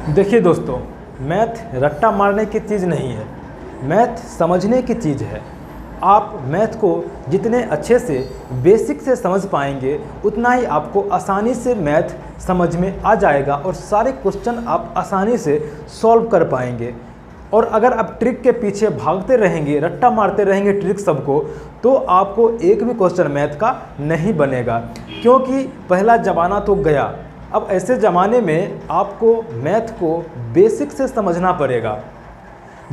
देखिए दोस्तों, मैथ रट्टा मारने की चीज़ नहीं है, मैथ समझने की चीज़ है। आप मैथ को जितने अच्छे से बेसिक से समझ पाएंगे उतना ही आपको आसानी से मैथ समझ में आ जाएगा और सारे क्वेश्चन आप आसानी से सॉल्व कर पाएंगे। और अगर आप ट्रिक के पीछे भागते रहेंगे, रट्टा मारते रहेंगे ट्रिक सबको, तो आपको एक भी क्वेश्चन मैथ का नहीं बनेगा, क्योंकि पहला ज़माना तो गया। अब ऐसे ज़माने में आपको मैथ को बेसिक से समझना पड़ेगा।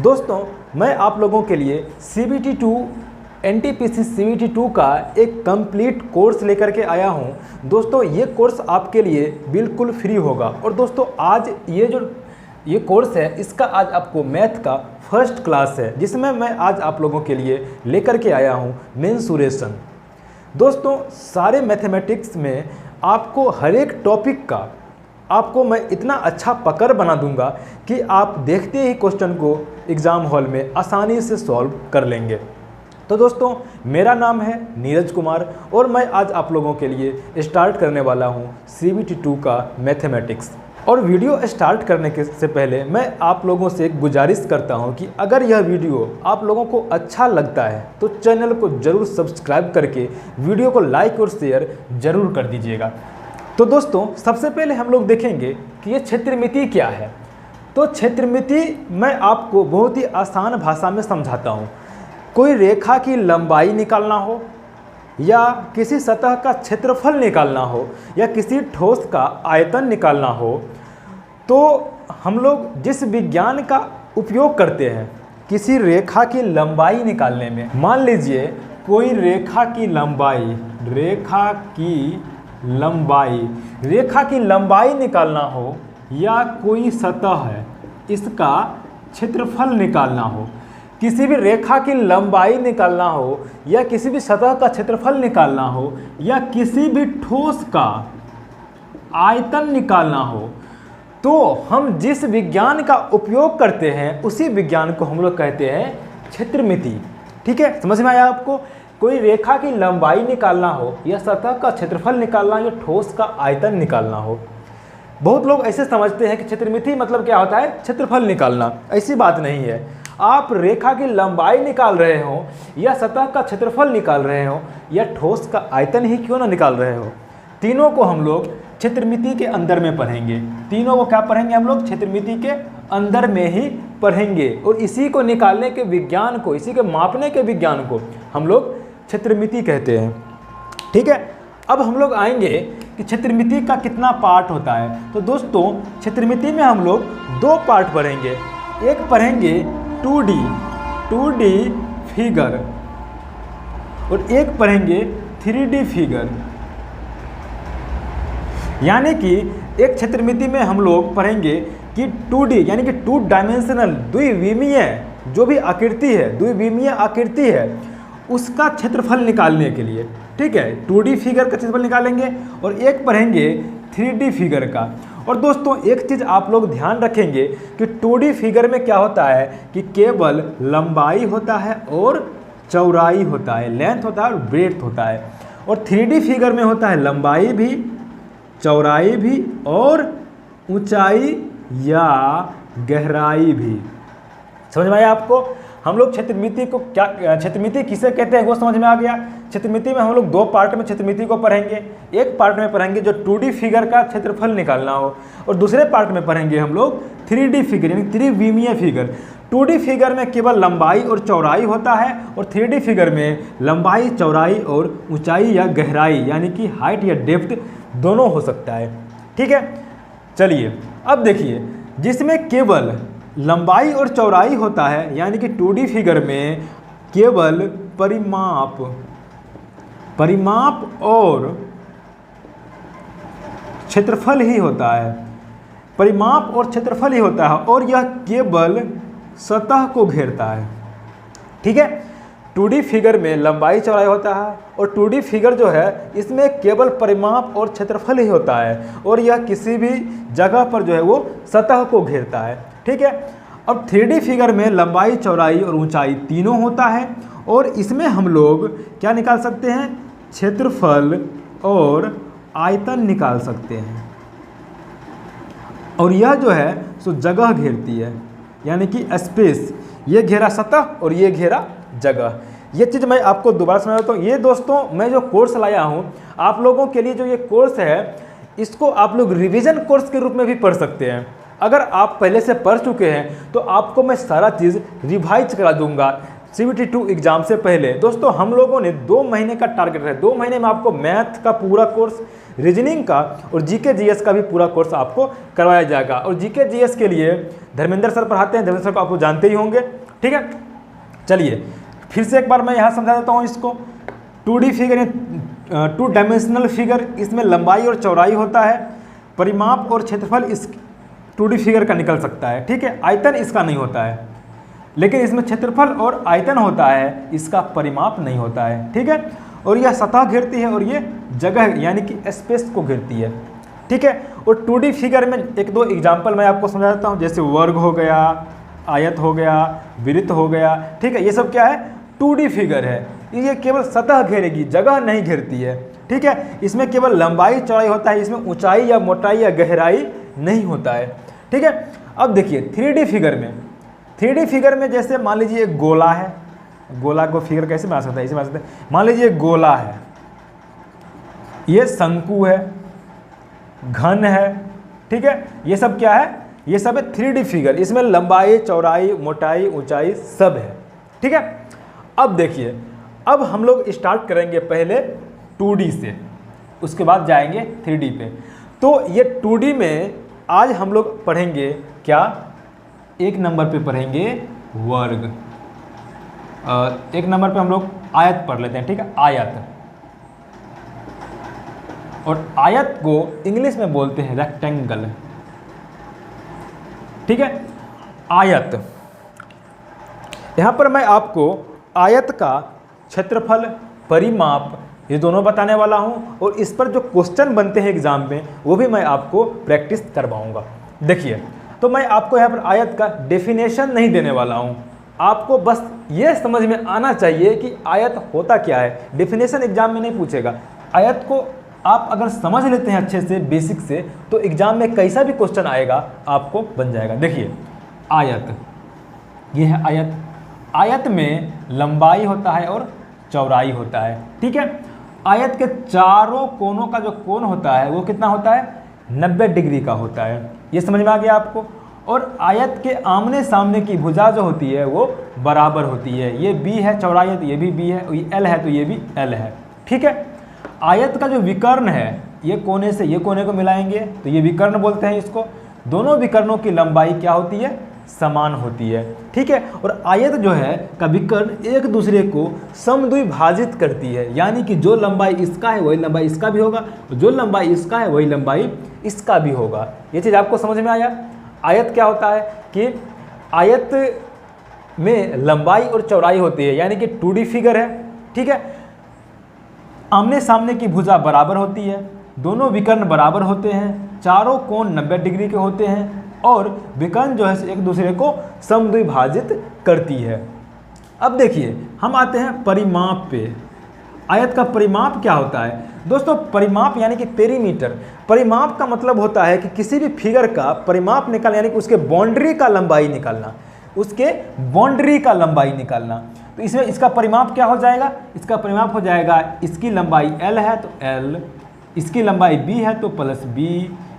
दोस्तों, मैं आप लोगों के लिए CBT 2 NTPC CBT 2 का एक कंप्लीट कोर्स लेकर के आया हूं। दोस्तों, ये कोर्स आपके लिए बिल्कुल फ्री होगा। और दोस्तों, आज ये कोर्स है, इसका आज आपको मैथ का फर्स्ट क्लास है, जिसमें मैं आज आप लोगों के लिए लेकर के आया हूं मेंसुरेशन। दोस्तों, सारे मैथमेटिक्स में आपको हर एक टॉपिक का आपको मैं इतना अच्छा पकड़ बना दूंगा कि आप देखते ही क्वेश्चन को एग्ज़ाम हॉल में आसानी से सॉल्व कर लेंगे। तो दोस्तों, मेरा नाम है नीरज कुमार और मैं आज आप लोगों के लिए स्टार्ट करने वाला हूं CBT 2 का मैथमेटिक्स। और वीडियो स्टार्ट करने के से पहले मैं आप लोगों से एक गुजारिश करता हूं कि अगर यह वीडियो आप लोगों को अच्छा लगता है तो चैनल को ज़रूर सब्सक्राइब करके वीडियो को लाइक और शेयर ज़रूर कर दीजिएगा। तो दोस्तों, सबसे पहले हम लोग देखेंगे कि ये क्षेत्रमिति क्या है। तो क्षेत्रमिति मैं आपको बहुत ही आसान भाषा में समझाता हूँ। कोई रेखा की लंबाई निकालना हो, या किसी सतह का क्षेत्रफल निकालना हो, या किसी ठोस का आयतन निकालना हो, तो हम लोग जिस विज्ञान का उपयोग करते हैं किसी रेखा की लंबाई निकालने में, मान लीजिए कोई रेखा की लंबाई निकालना हो, या कोई सतह है इसका क्षेत्रफल निकालना हो, किसी भी रेखा की लंबाई निकालना हो, या किसी भी सतह का क्षेत्रफल निकालना हो, या किसी भी ठोस का आयतन निकालना हो, तो हम जिस विज्ञान का उपयोग करते हैं उसी विज्ञान को हम लोग कहते हैं क्षेत्रमिति। ठीक है, समझ में आया आपको? कोई रेखा की लंबाई निकालना हो, या सतह का क्षेत्रफल निकालना, या ठोस का आयतन निकालना हो। बहुत लोग ऐसे समझते हैं कि क्षेत्रमिति मतलब क्या होता है, क्षेत्रफल निकालना। ऐसी बात नहीं है। आप रेखा की लंबाई निकाल रहे हो, या सतह का क्षेत्रफल निकाल रहे हो, या ठोस का आयतन ही क्यों ना निकाल रहे हो, तीनों को हम लोग क्षेत्रमिति के अंदर में पढ़ेंगे। तीनों को क्या पढ़ेंगे हम लोग? क्षेत्रमिति के अंदर में ही पढ़ेंगे। और इसी को निकालने के विज्ञान को, इसी के मापने के विज्ञान को हम लोग क्षेत्रमिति कहते हैं। ठीक है, अब हम लोग आएंगे कि क्षेत्रमिति का कितना पार्ट होता है। तो दोस्तों, क्षेत्रमिति में हम लोग दो पार्ट पढ़ेंगे। एक पढ़ेंगे 2D फिगर, और एक पढ़ेंगे 3D फिगर। यानी कि एक क्षेत्रमिति में हम लोग पढ़ेंगे कि 2D यानी कि 2 डायमेंशनल, द्विविमीय जो भी आकृति है, द्विविमीय आकृति है, उसका क्षेत्रफल निकालने के लिए। ठीक है, 2D फिगर का क्षेत्रफल निकालेंगे, और एक पढ़ेंगे 3D फिगर का। और दोस्तों, एक चीज़ आप लोग ध्यान रखेंगे कि 2D फिगर में क्या होता है कि केवल लंबाई होता है और चौड़ाई होता है, लेंथ होता है और ब्रेड्थ होता है। और 3D फिगर में होता है लंबाई भी, चौड़ाई भी, और ऊंचाई या गहराई भी। समझ में आया आपको? हम लोग क्षेत्रमिति को क्या, क्षेत्रमिति किसे कहते हैं वो समझ में आ गया। क्षेत्रमिति में हम लोग दो पार्ट में क्षेत्रमिति को पढ़ेंगे। एक पार्ट में पढ़ेंगे जो 2D फिगर का क्षेत्रफल निकालना हो, और दूसरे पार्ट में पढ़ेंगे हम लोग 3D फिगर यानी त्रिविमीय फिगर। 2D फिगर में केवल लंबाई और चौड़ाई होता है, और 3D फिगर में लंबाई, चौड़ाई और ऊंचाई या गहराई यानी कि हाइट या डेप्थ दोनों हो सकता है। ठीक है, चलिए अब देखिए, जिसमें केवल लंबाई और चौड़ाई होता है, यानी कि 2D फिगर में केवल परिमाप और क्षेत्रफल ही होता है, परिमाप और क्षेत्रफल ही होता है, और यह केवल सतह को घेरता है। ठीक है, 2D फिगर में लंबाई चौड़ाई होता है, और 2D फिगर जो है इसमें केवल परिमाप और क्षेत्रफल ही होता है, और यह किसी भी जगह पर जो है वो सतह को घेरता है। ठीक है, अब 3D फिगर में लंबाई, चौड़ाई और ऊंचाई तीनों होता है, और इसमें हम लोग क्या निकाल सकते हैं? क्षेत्रफल और आयतन निकाल सकते हैं। और यह जो है सो जगह घेरती है, यानी कि स्पेस। ये घेरा सतह और ये घेरा जगह। ये चीज़ मैं आपको दोबारा समझाता हूँ। ये दोस्तों मैं जो कोर्स लाया हूँ आप लोगों के लिए, जो ये कोर्स है इसको आप लोग रिवीजन कोर्स के रूप में भी पढ़ सकते हैं। अगर आप पहले से पढ़ चुके हैं तो आपको मैं सारा चीज़ रिवाइज करा दूंगा CBT 2 एग्ज़ाम से पहले। दोस्तों हम लोगों ने 2 महीने का टारगेट है, 2 महीने में आपको मैथ का पूरा कोर्स, रीजनिंग का और GK GS का भी पूरा कोर्स आपको करवाया जाएगा। और GK GS के लिए धर्मेंद्र सर पढ़ाते हैं, धर्मेंद्र सर को आप जानते ही होंगे, ठीक है। चलिए फिर से एक बार मैं यहाँ समझा देता हूँ इसको। 2D फिगर, 2 डायमेंशनल फिगर, इसमें लंबाई और चौड़ाई होता है, परिमाप और क्षेत्रफल इस 2D फिगर का निकल सकता है, ठीक है। आयतन इसका नहीं होता है, लेकिन इसमें क्षेत्रफल और आयतन होता है, इसका परिमाप नहीं होता है, ठीक है। और यह सतह घेरती है और ये जगह यानी कि स्पेस को घेरती है, ठीक है। और 2D फिगर में 1-2 एग्जाम्पल मैं आपको समझा देता हूँ, जैसे वर्ग हो गया, आयत हो गया, वृत्त हो गया, ठीक है। ये सब क्या है? 2D फिगर है। ये केवल सतह घेरेगी, जगह नहीं घेरती है, ठीक है। इसमें केवल लंबाई चौड़ाई होता है, इसमें ऊंचाई या मोटाई या गहराई नहीं होता है, ठीक है। अब देखिए 3D फिगर में, 3D फिगर में जैसे मान लीजिए एक गोला है, गोला को फिगर कैसे बना सकता है? इसे बना सकते हैं। मान लीजिए एक गोला है, ये शंकु है, घन है, ठीक है। ये सब क्या है? ये सब है 3D फिगर। इसमें लंबाई चौड़ाई मोटाई ऊंचाई सब है, ठीक है। अब देखिए, अब हम लोग स्टार्ट करेंगे पहले 2D से, उसके बाद जाएंगे 3D पे। तो ये 2D में आज हम लोग पढ़ेंगे क्या? 1 नंबर पे पढ़ेंगे वर्ग, 1 नंबर पे हम लोग आयत पढ़ लेते हैं, ठीक है। आयत, और आयत को इंग्लिश में बोलते हैं रेक्टेंगल, ठीक है। आयत, यहाँ पर मैं आपको आयत का क्षेत्रफल, परिमाप ये दोनों बताने वाला हूँ, और इस पर जो क्वेश्चन बनते हैं एग्जाम में वो भी मैं आपको प्रैक्टिस करवाऊँगा। देखिए, तो मैं आपको यहाँ पर आयत का डेफिनेशन नहीं देने वाला हूँ, आपको बस ये समझ में आना चाहिए कि आयत होता क्या है। डेफिनेशन एग्जाम में नहीं पूछेगा। आयत को आप अगर समझ लेते हैं अच्छे से, बेसिक से, तो एग्जाम में कैसा भी क्वेश्चन आएगा आपको बन जाएगा। देखिए आयत, ये है आयत। आयत में लंबाई होता है और चौड़ाई होता है, ठीक है। आयत के चारों कोनों का जो कोण होता है वो कितना होता है? 90 डिग्री का होता है। ये समझ में आ गया आपको। और आयत के आमने सामने की भुजा जो होती है वो बराबर होती है। ये B है चौड़ाई है तो ये भी B है, ये L है तो ये भी L है, ठीक है। आयत का जो विकर्ण है, ये कोने से ये कोने को मिलाएंगे तो ये विकर्ण बोलते हैं इसको। दोनों विकर्णों की लंबाई क्या होती है? समान होती है, ठीक है। और आयत जो है का विकर्ण एक दूसरे को समद्विभाजित करती है, यानी कि जो लंबाई इसका है वही लंबाई इसका भी होगा, जो लंबाई इसका है वही लंबाई इसका भी होगा। ये चीज़ आपको समझ में आया? आयत क्या होता है कि आयत में लंबाई और चौड़ाई होती है, यानी कि 2D फिगर है, ठीक है। आमने सामने की भुजा बराबर होती है, दोनों विकर्ण बराबर होते हैं, चारों कोण 90 डिग्री के होते हैं, और विकर्ण जो है एक दूसरे को समद्विभाजित करती है। अब देखिए हम आते हैं परिमाप पे। आयत का परिमाप क्या होता है? दोस्तों परिमाप यानी कि पेरीमीटर। परिमाप का मतलब होता है कि किसी भी फिगर का परिमाप निकालना, यानी कि उसके बाउंड्री का लंबाई निकालना, उसके बाउंड्री का लंबाई निकालना। तो इसमें इसका परिमाप क्या हो जाएगा? इसका परिमाप हो जाएगा, इसकी लंबाई L है तो L, इसकी लंबाई B है तो प्लस B,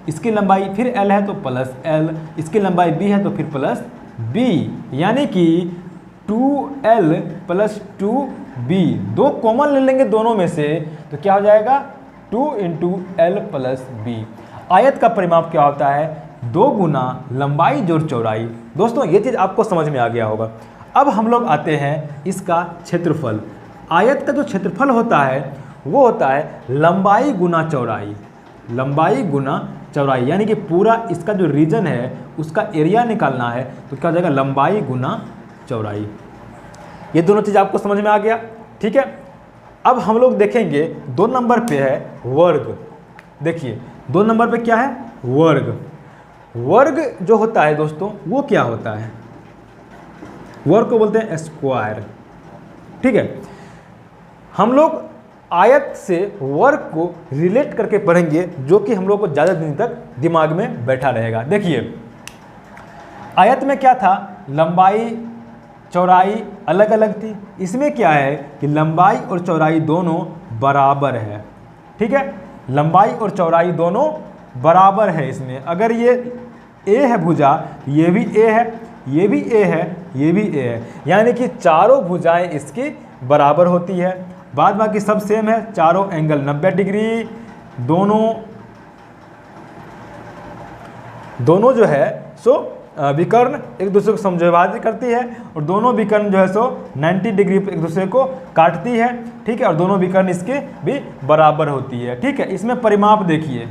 इसकी लंबाई फिर L है तो प्लस L, इसकी लंबाई B है तो फिर प्लस B, यानी कि 2L प्लस 2B। 2 कॉमन ले लेंगे दोनों में से तो क्या हो जाएगा? 2 × L प्लस B। आयत का परिमाप क्या होता है? 2 गुना लंबाई जोड़ चौड़ाई। दोस्तों ये चीज़ आपको समझ में आ गया होगा। अब हम लोग आते हैं इसका क्षेत्रफल। आयत का जो क्षेत्रफल होता है वो होता है लंबाई गुना चौड़ाई, लंबाई गुना चौड़ाई, यानी कि पूरा इसका जो रीजन है उसका एरिया निकालना है तो क्या हो जाएगा? लंबाई गुना चौड़ाई। ये दोनों चीज़ आपको समझ में आ गया, ठीक है। अब हम लोग देखेंगे 2 नंबर पे है वर्ग। देखिए 2 नंबर पे क्या है? वर्ग। वर्ग जो होता है दोस्तों वो क्या होता है? वर्ग को बोलते हैं स्क्वायर, ठीक है। हम लोग आयत से वर्ग को रिलेट करके पढ़ेंगे, जो कि हम लोग को ज़्यादा दिन तक दिमाग में बैठा रहेगा। देखिए आयत में क्या था, लंबाई चौड़ाई अलग अलग थी। इसमें क्या है कि लंबाई और चौड़ाई दोनों बराबर है, ठीक है, लंबाई और चौड़ाई दोनों बराबर है। इसमें अगर ये ए है भुजा, ये भी ए है, ये भी ए है, ये भी ए है, यानी कि चारों भुजाएं इसकी बराबर होती है। बाद बाकी सब सेम है, चारों एंगल 90 डिग्री, दोनों जो है सो विकर्ण एक दूसरे को समद्विभाजित करती है, और दोनों विकर्ण जो है सो 90 डिग्री पर एक दूसरे को काटती है, ठीक है, और दोनों विकर्ण इसके भी बराबर होती है, ठीक है। इसमें परिमाप देखिए,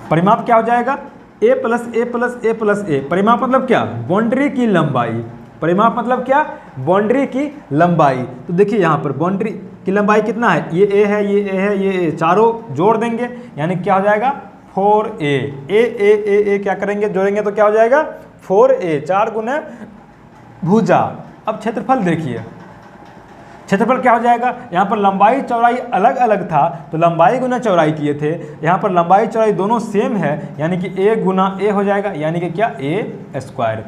परिमाप क्या हो जाएगा, a plus a plus a plus a. परिमाप मतलब क्या, बाउंड्री की लंबाई। परिमाप मतलब क्या, बाउंड्री की लंबाई। तो देखिए यहाँ पर बाउंड्री की लंबाई कितना है, ये ए है, ये ए है, ये ए, चारों जोड़ देंगे यानी क्या हो जाएगा 4a। ए क्या करेंगे, जोड़ेंगे तो क्या हो जाएगा 4a, 4 गुना भुजा। अब क्षेत्रफल देखिए, क्षेत्रफल क्या हो जाएगा, यहाँ पर लंबाई चौड़ाई अलग अलग था तो लंबाई गुना चौड़ाई किए थे, यहाँ पर लंबाई चौड़ाई दोनों सेम है यानी कि a गुना a हो जाएगा, यानी कि क्या a स्क्वायर।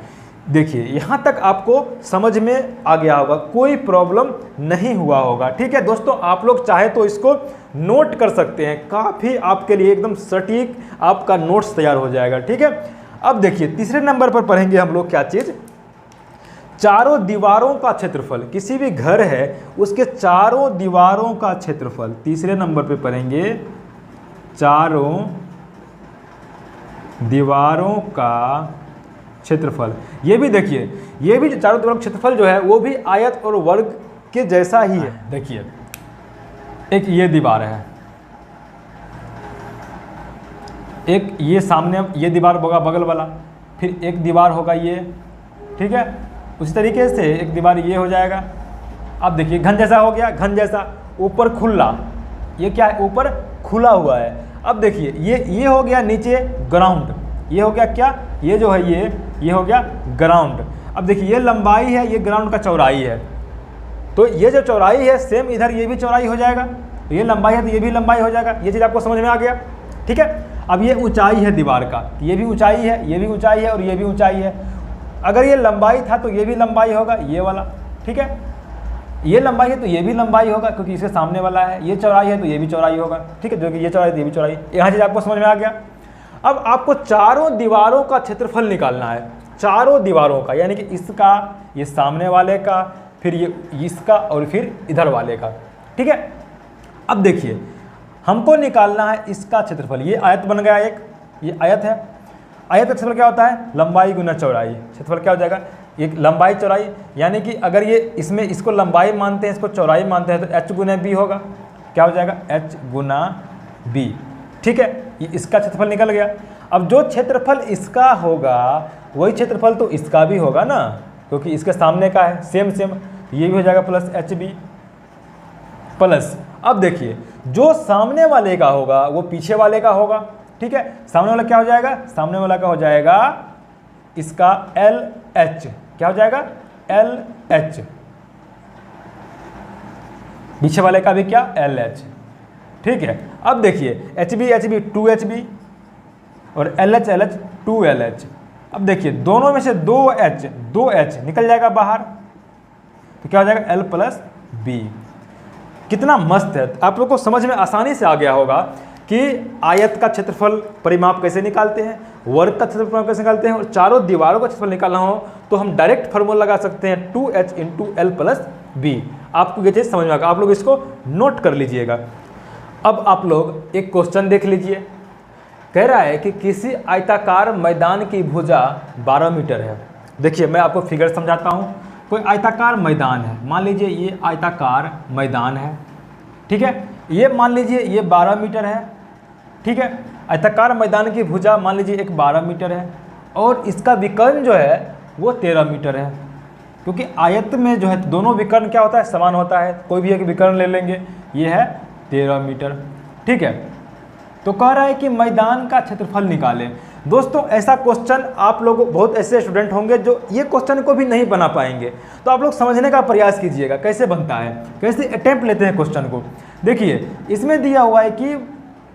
देखिए यहाँ तक आपको समझ में आ गया होगा, कोई प्रॉब्लम नहीं हुआ होगा, ठीक है दोस्तों। आप लोग चाहे तो इसको नोट कर सकते हैं, काफ़ी आपके लिए एकदम सटीक आपका नोट्स तैयार हो जाएगा, ठीक है। अब देखिए तीसरे नंबर पर पढ़ेंगे हम लोग क्या चीज़, चारों दीवारों का क्षेत्रफल। किसी भी घर है उसके चारों दीवारों का क्षेत्रफल, तीसरे नंबर पे पढ़ेंगे चारों दीवारों का क्षेत्रफल। ये भी देखिए, ये भी चारों दीवारों का क्षेत्रफल जो है वो भी आयत और वर्ग के जैसा ही है। देखिए एक ये दीवार है, एक ये सामने ये दीवार होगा बगल वाला, फिर एक दीवार होगा ये, ठीक है। उसी तरीके से एक दीवार ये हो जाएगा। अब देखिए घन जैसा हो गया, घन जैसा, ऊपर खुला, ये क्या है ऊपर खुला हुआ है। अब देखिए ये हो गया नीचे ग्राउंड, ये हो गया क्या, ये जो है ये हो गया ग्राउंड। अब देखिए ये लंबाई है, ये ग्राउंड का चौड़ाई है, तो ये जो चौड़ाई है सेम इधर ये भी चौड़ाई हो जाएगा, ये लंबाई है तो ये भी लंबाई हो जाएगा। ये चीज़ आपको समझ में आ गया, ठीक है। अब ये ऊंचाई है दीवार का, ये भी ऊंचाई है, ये भी ऊंचाई है और ये भी ऊंचाई है। अगर ये लंबाई था तो ये भी लंबाई होगा, ये वाला, ठीक है। ये लंबाई है तो ये भी लंबाई होगा क्योंकि इसके सामने वाला है। ये चौड़ाई है तो ये भी चौड़ाई होगा, ठीक है, जो कि ये चौड़ाई तो ये भी चौड़ाई। यहाँ चीज़ आपको समझ में आ गया। अब आपको चारों दीवारों का क्षेत्रफल निकालना है, चारों दीवारों का, यानी कि इसका, ये सामने वाले का, फिर ये इसका और फिर इधर वाले का, ठीक है। अब देखिए हमको निकालना है इसका क्षेत्रफल। ये आयत बन गया एक, ये आयत है। आयत का क्षेत्रफल क्या होता है, लंबाई गुना चौड़ाई। क्षेत्रफल क्या हो जाएगा, एक लंबाई चौड़ाई, यानी कि अगर ये इसमें इसको लंबाई मानते हैं, इसको चौड़ाई मानते हैं, तो h गुना b होगा। क्या हो जाएगा, h गुना b, ठीक है। ये इसका क्षेत्रफल निकल गया। अब जो क्षेत्रफल इसका होगा वही क्षेत्रफल तो इसका भी होगा ना, क्योंकि इसके सामने का है, सेम ये भी हो जाएगा प्लस hb प्लस। अब देखिए जो सामने वाले का होगा वो पीछे वाले का होगा, ठीक है। सामने वाला क्या हो जाएगा, सामने वाला का हो जाएगा इसका LH, क्या हो जाएगा LH, पीछे वाले का भी क्या LH, ठीक है। अब देखिए HB 2HB और LH 2LH। अब देखिए दोनों में से 2H निकल जाएगा बाहर, तो क्या हो जाएगा L प्लस B। कितना मस्त है, आप लोग को समझ में आसानी से आ गया होगा कि आयत का क्षेत्रफल परिमाप कैसे निकालते हैं, वर्ग का क्षेत्रफल कैसे निकालते हैं, और चारों दीवारों का क्षेत्रफल निकालना हो तो हम डायरेक्ट फार्मूला लगा सकते हैं 2H into L plus B। आपको ये चीज़ समझ में आएगा, आप लोग इसको नोट कर लीजिएगा। अब आप लोग एक क्वेश्चन देख लीजिए, कह रहा है कि किसी आयताकार मैदान की भुजा 12 मीटर है। देखिए मैं आपको फिगर समझाता हूँ। कोई आयताकार मैदान है, मान लीजिए ये आयताकार मैदान है, ठीक है। ये मान लीजिए ये 12 मीटर है, ठीक है। आयताकार मैदान की भुजा मान लीजिए एक 12 मीटर है और इसका विकर्ण जो है वो 13 मीटर है, क्योंकि आयत में जो है दोनों विकर्ण क्या होता है, समान होता है। कोई भी एक विकर्ण ले लेंगे, ये है 13 मीटर, ठीक है। तो कह रहा है कि मैदान का क्षेत्रफल निकालें। दोस्तों ऐसा क्वेश्चन आप लोग, बहुत ऐसे स्टूडेंट होंगे जो ये क्वेश्चन को भी नहीं बना पाएंगे, तो आप लोग समझने का प्रयास कीजिएगा कैसे बनता है, कैसे अटेम्प्ट लेते हैं क्वेश्चन को। देखिए इसमें दिया हुआ है कि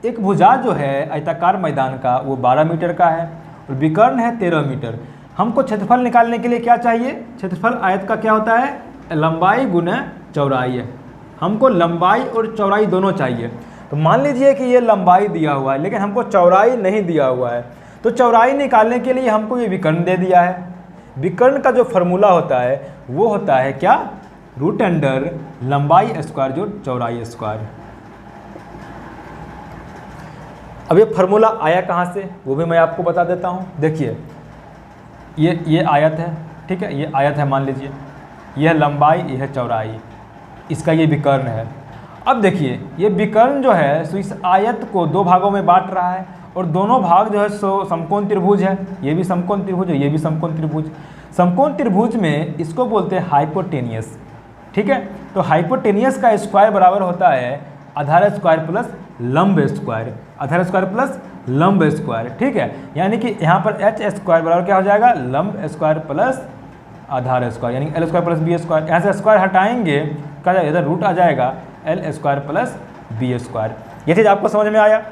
एक भुजा जो है आयताकार मैदान का वो 12 मीटर का है और विकर्ण है 13 मीटर। हमको क्षेत्रफल निकालने के लिए क्या चाहिए? क्षेत्रफल आयत का क्या होता है? लंबाई गुना चौड़ाई है। हमको लंबाई और चौड़ाई दोनों चाहिए। तो मान लीजिए कि ये लंबाई दिया हुआ है लेकिन हमको चौड़ाई नहीं दिया हुआ है, तो चौड़ाई निकालने के लिए हमको ये विकर्ण दे दिया है। विकर्ण का जो फॉर्मूला होता है वो होता है क्या? रूट अंडर लंबाई स्क्वायर जो चौड़ाई स्क्वायर। अब ये फार्मूला आया कहाँ से वो भी मैं आपको बता देता हूँ। देखिए ये आयत है, ठीक है, ये आयत है मान लीजिए, यह लंबाई, यह चौड़ाई, इसका ये विकर्ण है। अब देखिए ये विकर्ण जो है सो इस आयत को दो भागों में बांट रहा है और दोनों भाग जो है सो समकोण त्रिभुज है। ये भी समकोण त्रिभुज है, ये भी समकोण त्रिभुज। समकोण त्रिभुज में इसको बोलते हैं हाइपोटेनियस, ठीक है। तो हाइपोटेनियस का स्क्वायर बराबर होता है आधार स्क्वायर प्लस लंब स्क्वायर, आधार स्क्वायर प्लस लंब स्क्वायर, ठीक है। यानी कि यहाँ पर एच स्क्वायर बराबर क्या हो जाएगा? लंब स्क्वायर प्लस आधार स्क्वायर, यानी L square plus B square. यहाँ से स्क्वायर हटाएंगे क्या जाएगा? इधर रूट आ जाएगा L square plus B square. ये चीज़ आपको समझ में आया?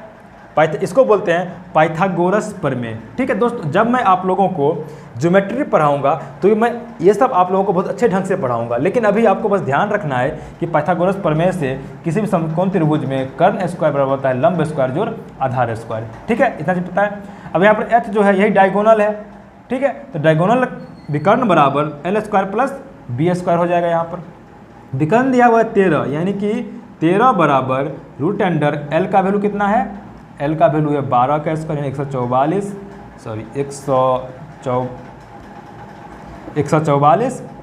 इसको बोलते हैं पाइथागोरस प्रमेय, ठीक है दोस्तों। जब मैं आप लोगों को ज्योमेट्री पढ़ाऊंगा तो मैं ये सब आप लोगों को बहुत अच्छे ढंग से पढ़ाऊंगा, लेकिन अभी आपको बस ध्यान रखना है कि पाइथागोरस प्रमेय से किसी भी समकोण त्रिभुज में कर्ण स्क्वायर बराबर होता है लंब स्क्वायर जोड़ आधार स्क्वायर, ठीक है। इतना चीज पता है। अब यहाँ पर एच जो है यही डायगोनल है, ठीक है। तो डायगोनल विकर्ण बराबर L square plus B square हो जाएगा। यहाँ पर विकर्ण दिया हुआ है 13, यानी कि 13 बराबर रूट अंडर एल का वैल्यू कितना है? एल का वैल्यू है 12 का स्क्वायर यानी 144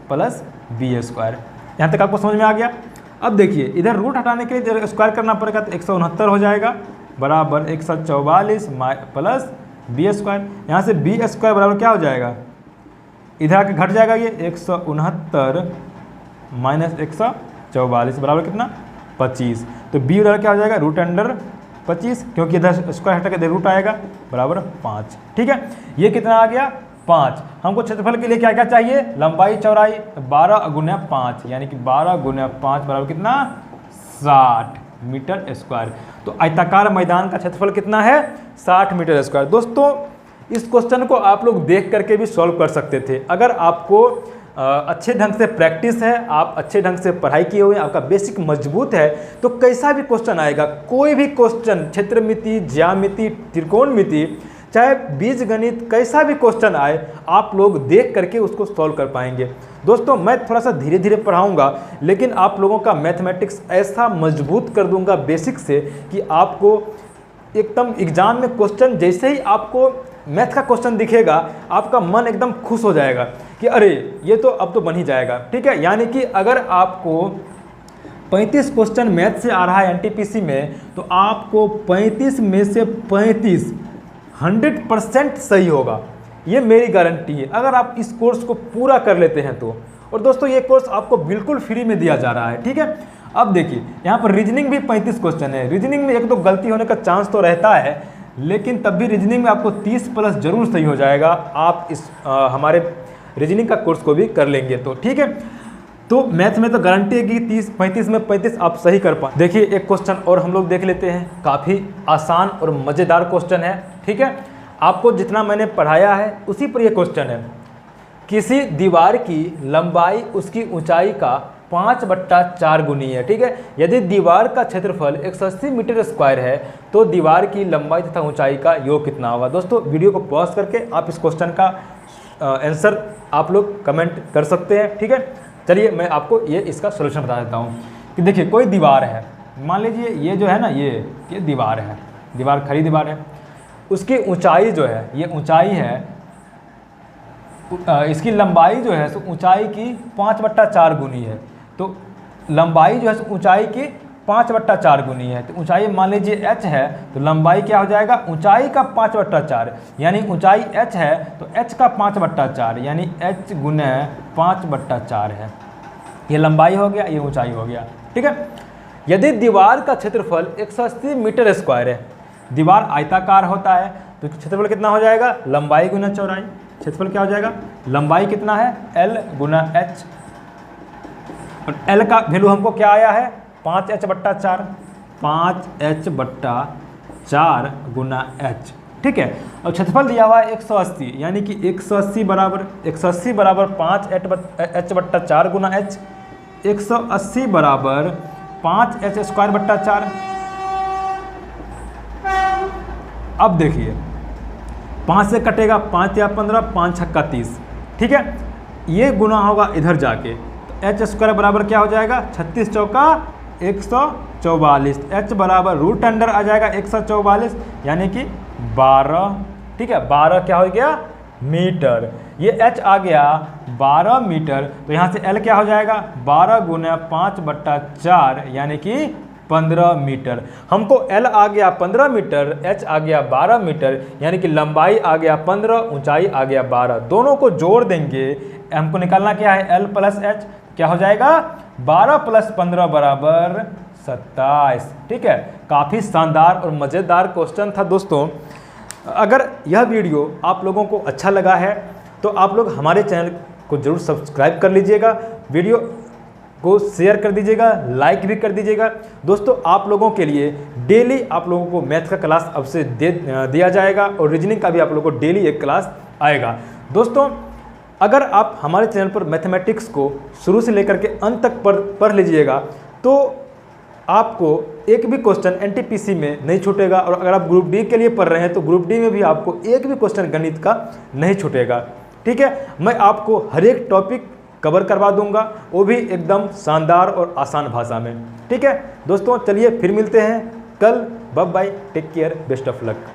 प्लस बी स्क्वायर। यहाँ तक आपको समझ में आ गया? अब देखिए इधर रूट हटाने के लिए स्क्वायर करना पड़ेगा तो 169 हो जाएगा बराबर 144 प्लस बी स्क्वायर। यहाँ से बी स्क्वायर बराबर क्या हो जाएगा? इधर आके घट जाएगा ये 169 माइनस 144 बराबर कितना? 25। तो बी बराबर क्या हो जाएगा? रूट अंडर 25, क्योंकि इधर स्क्वायर हटा के इधर रूट आएगा बराबर 5, ठीक है। ये कितना आ गया? 5। हमको क्षेत्रफल के लिए क्या क्या चाहिए? लंबाई चौड़ाई, 12 गुना 5 यानी कि 12 गुना 5 बराबर कितना? 60 मीटर स्क्वायर। तो आयताकार मैदान का क्षेत्रफल कितना है? 60 मीटर स्क्वायर। दोस्तों इस क्वेश्चन को आप लोग देख करके भी सॉल्व कर सकते थे। अगर आपको अच्छे ढंग से प्रैक्टिस है, आप अच्छे ढंग से पढ़ाई किए हुए, आपका बेसिक मजबूत है, तो कैसा भी क्वेश्चन आएगा, कोई भी क्वेश्चन, क्षेत्रमिति, ज्यामिति, त्रिकोणमिति, चाहे बीजगणित, कैसा भी क्वेश्चन आए आप लोग देख करके उसको सॉल्व कर पाएंगे। दोस्तों मैं थोड़ा सा धीरे धीरे पढ़ाऊंगा, लेकिन आप लोगों का मैथमेटिक्स ऐसा मजबूत कर दूंगा बेसिक से कि आपको एकदम एग्जाम में क्वेश्चन जैसे ही आपको मैथ का क्वेश्चन दिखेगा आपका मन एकदम खुश हो जाएगा कि अरे ये तो अब तो बन ही जाएगा, ठीक है। यानी कि अगर आपको 35 क्वेश्चन मैथ से आ रहा है एनटीपीसी में, तो आपको 35 में से 35 100% सही होगा, ये मेरी गारंटी है, अगर आप इस कोर्स को पूरा कर लेते हैं तो। और दोस्तों ये कोर्स आपको बिल्कुल फ्री में दिया जा रहा है, ठीक है। अब देखिए यहाँ पर रीजनिंग भी 35 क्वेश्चन है। रीजनिंग में एक तो गलती होने का चांस तो रहता है, लेकिन तब भी रीजनिंग में आपको 30 प्लस जरूर सही हो जाएगा। आप इस हमारे रीजनिंग का कोर्स को भी कर लेंगे तो, ठीक है। तो मैथ में तो गारंटी है कि 35 में 35 आप सही कर पाए। देखिए एक क्वेश्चन और हम लोग देख लेते हैं, काफ़ी आसान और मज़ेदार क्वेश्चन है, ठीक है। आपको जितना मैंने पढ़ाया है उसी पर यह क्वेश्चन है। किसी दीवार की लंबाई उसकी ऊंचाई का 5/4 गुनी है, ठीक है। यदि दीवार का क्षेत्रफल 180 मीटर स्क्वायर है तो दीवार की लंबाई तथा ऊंचाई का योग कितना होगा। दोस्तों वीडियो को पॉज करके आप इस क्वेश्चन का आंसर आप लोग कमेंट कर सकते हैं, ठीक है। चलिए मैं आपको ये इसका सोल्यूशन बता देता हूँ कि देखिए कोई दीवार है, मान लीजिए ये जो है ना, ये दीवार है, दीवार खड़ी दीवार है, उसकी ऊंचाई जो है, ये ऊंचाई है, इसकी लंबाई जो है सो ऊंचाई की 5/4 गुनी है। तो लंबाई जो है ऊंचाई की 5/4 गुनी है। तो ऊंचाई मान लीजिए h है, तो लंबाई क्या हो जाएगा? ऊंचाई का 5/4, यानी ऊंचाई h है तो h का 5/4 यानी h गुना 5/4 है। ये लंबाई हो गया, ये ऊंचाई हो गया, ठीक है। यदि दीवार का क्षेत्रफल 180 मीटर स्क्वायर है, दीवार आयताकार होता है, तो क्षेत्रफल कितना हो जाएगा? लंबाई गुना चौड़ाई। क्षेत्रफल क्या हो जाएगा? लंबाई कितना है? L गुना h, और L का वैल्यू हमको क्या आया है? 5h/4, 5h/4 गुना h, ठीक है। और क्षेत्रफल दिया हुआ है 180, यानी कि 180 बराबर 5h/4 गुना h, 180 बराबर 5h² 4। अब देखिए 5 से कटेगा 5 या 15, 5 छक्का 30, ठीक है। ये गुना होगा इधर जाके, तो h² बराबर क्या हो जाएगा, 36 चौका 144, h बराबर रूट अंडर आ जाएगा 144 यानी कि 12, ठीक है। 12 क्या हो गया, मीटर। ये h आ गया 12 मीटर, तो यहाँ से l क्या हो जाएगा, 12 गुना 5/4 यानी कि 15 मीटर। हमको l आ गया 15 मीटर, h आ गया 12 मीटर, यानी कि लंबाई आ गया 15, ऊंचाई आ गया 12। दोनों को जोड़ देंगे, हमको निकालना क्या है, l प्लस h, क्या हो जाएगा 12 + 15 बराबर 27, ठीक है। काफ़ी शानदार और मज़ेदार क्वेश्चन था दोस्तों। अगर यह वीडियो आप लोगों को अच्छा लगा है तो आप लोग हमारे चैनल को जरूर सब्सक्राइब कर लीजिएगा, वीडियो को शेयर कर दीजिएगा, लाइक भी कर दीजिएगा। दोस्तों आप लोगों के लिए डेली आप लोगों को मैथ का क्लास अब से दिया जाएगा और रीजनिंग का भी आप लोगों को डेली एक क्लास आएगा। दोस्तों अगर आप हमारे चैनल पर मैथमेटिक्स को शुरू से लेकर के अंत तक पढ़ लीजिएगा तो आपको एक भी क्वेश्चन एनटीपीसी में नहीं छूटेगा, और अगर आप ग्रुप डी के लिए पढ़ रहे हैं तो ग्रुप डी में भी आपको एक भी क्वेश्चन गणित का नहीं छूटेगा, ठीक है। मैं आपको हर एक टॉपिक कवर करवा दूंगा, वो भी एकदम शानदार और आसान भाषा में, ठीक है। दोस्तों चलिए फिर मिलते हैं कल, bye bye, take care, best of luck.